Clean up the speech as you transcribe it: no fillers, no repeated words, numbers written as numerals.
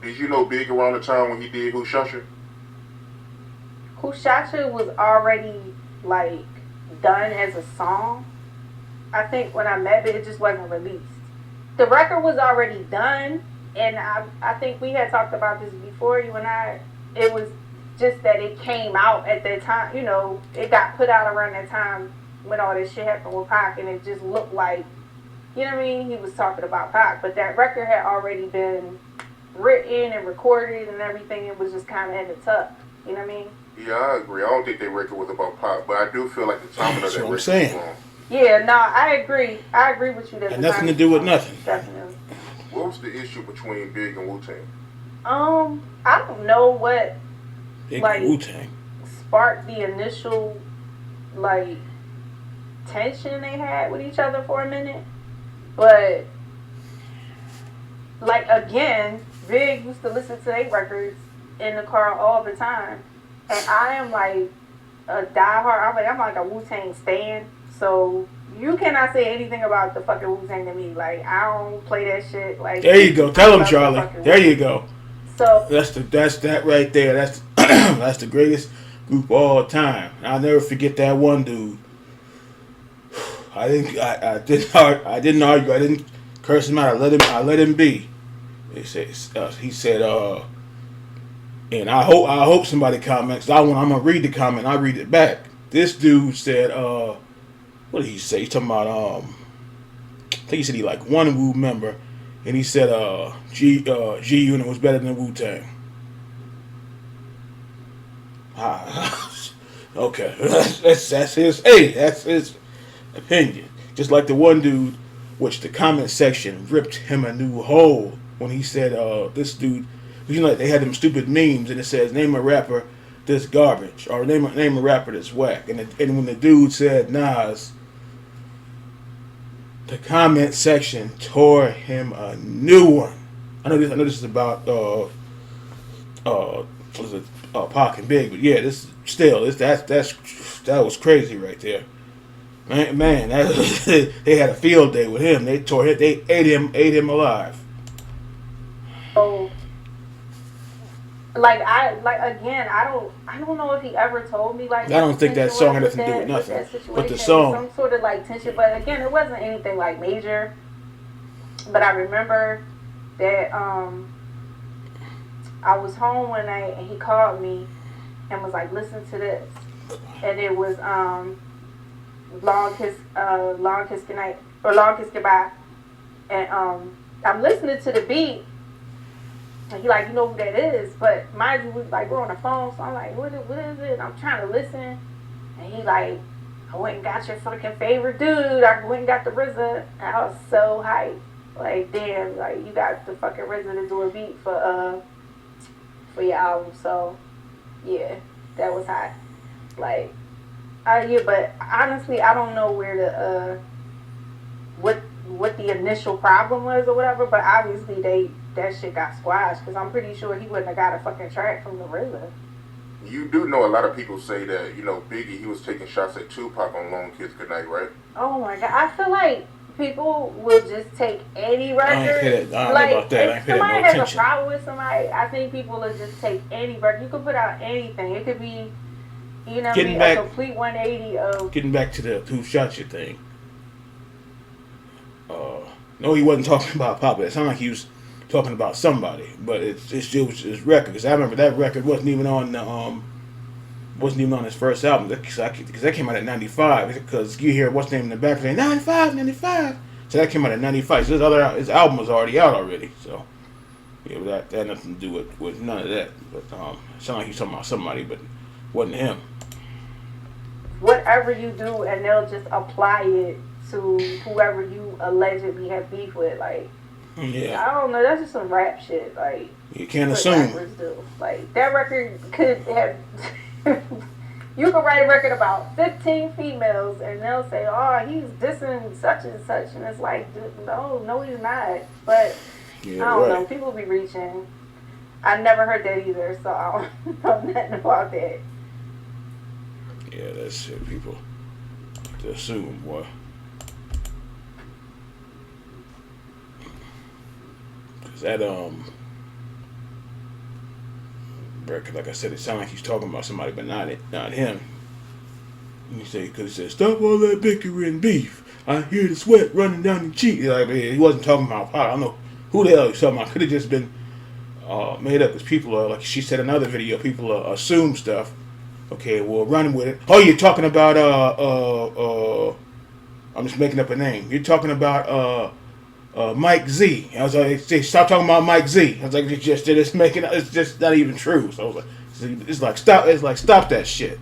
Did you know Big around the time when he did Who Shot You? Who Shot You was already like done as a song. I think when I met it, it just wasn't released. The record was already done, and I think we had talked about this before, you and I. It was just that it came out at that time. You know, it got put out around that time when all this shit happened with Pac, and it just looked like, you know what I mean? He was talking about Pac, but that record had already been written and recorded and everything. It was just kind of in the tuck. You know what I mean? Yeah, I agree. I don't think that record was about Pac, but I do feel like the timing of That's that what I'm record was saying. wrong. Yeah, no, I agree. I agree with you that Had the nothing to timing do was with wrong. nothing. Definitely. What was the issue between Big and Wu Tang? I don't know what Big like Wu Tang. sparked the initial like tension they had with each other for a minute, but like again, Big used to listen to their records in the car all the time, and I am like a diehard. I'm like a Wu Tang stan, so you cannot say anything about the fucking Wu Tang to me. Like I don't play that shit. Like There you go. I Tell him, love the Charlie. fucking There you Wu. go. So That's that right there. That's that's the greatest group of all time. I'll never forget that one dude. I didn't argue. I didn't curse him out. I let him be. He said and I hope somebody comments. I'm gonna read the comment. I read it back. This dude said what did he say? He's talking about I think he said he like one Wu member, and he said G Unit was better than Wu Tang. Okay, that's his. Hey, that's his opinion. Just like the one dude, which the comment section ripped him a new hole when he said, this dude, you know, they had them stupid memes and it says, name a rapper this garbage, or name a rapper this whack. And when the dude said Nas, the comment section tore him a new one. I know this is about was it Pac and Big, but yeah, this still that was crazy right there. Man, they had a field day with him. They ate him alive. so like I don't know if he ever told me like I what don't the think that tension song was had with nothing to do with that nothing, but the situation. It was song. some sort of like tension, but again, it wasn't anything like major. But I remember that I was home one night and he called me and was like, "Listen to this," and it was long kiss goodnight or long kiss goodbye, and I'm listening to the beat. And he like, you know who that is, but mind you, we're on the phone, so I'm like, what is it? And I'm trying to listen, and he like, I went and got your fucking favorite dude. I went and got the RZA, and I was so hyped. Like, damn, like you got the fucking RZA to do a beat for your album. So yeah, that was hot. Like, yeah, but honestly, I don't know where the what the initial problem was or whatever. But obviously that shit got squashed because I'm pretty sure he wouldn't have got a fucking track from the RZA. You do know a lot of people say that, Biggie, he was taking shots at Tupac on Long Kiss Goodnight, right? Oh my god, I feel like people will just take any I ain't pay record. that. I don't know Like about that. I ain't if pay that somebody no has a attention. problem with somebody, I think people will just take any record. You can put out anything. It could be, you know what I Getting mean, back, a complete 180 of. getting back to the Who Shot You thing. Uh, no, he wasn't talking about Papa. It sounded like he was talking about somebody, but it's still his record. Because I remember that record wasn't even on his first album because that came out at '95. Because you hear what's name in the back saying '95, '95. So that came out at '95. So his album was already out already. So yeah, but that had nothing to do with none of that. But it sounded like he was talking about somebody, but it wasn't him. Whatever you do, and they'll just apply it to whoever you allegedly have beef with. Like, Yeah, I don't know. That's just some rap shit. Like, you can't what assume. rappers do. Like, that record could have. You could write a record about 15 females, and they'll say, "Oh, he's dissing such and such," and it's like, no, he's not. But Yeah, I don't right. know. People be reaching. I never heard that either, so I don't know nothing about that. Yeah, that's it. People to assume, boy. Cause that bro. Cause like I said, it sounded like he's talking about somebody, but not him. And he said, because he said, stop all that bickering beef. I hear the sweat running down the cheek. Like, he wasn't talking about Pac. I don't know who the hell he's talking about. Could have just been made up because people are, like she said in another video, people assume stuff. Okay, well, running with it. Oh, you're talking about, I'm just making up a name. You're talking about Mike Z. I was like, stop talking about Mike Z. I was like, it's just making, it's just not even true. So I was like, stop that shit.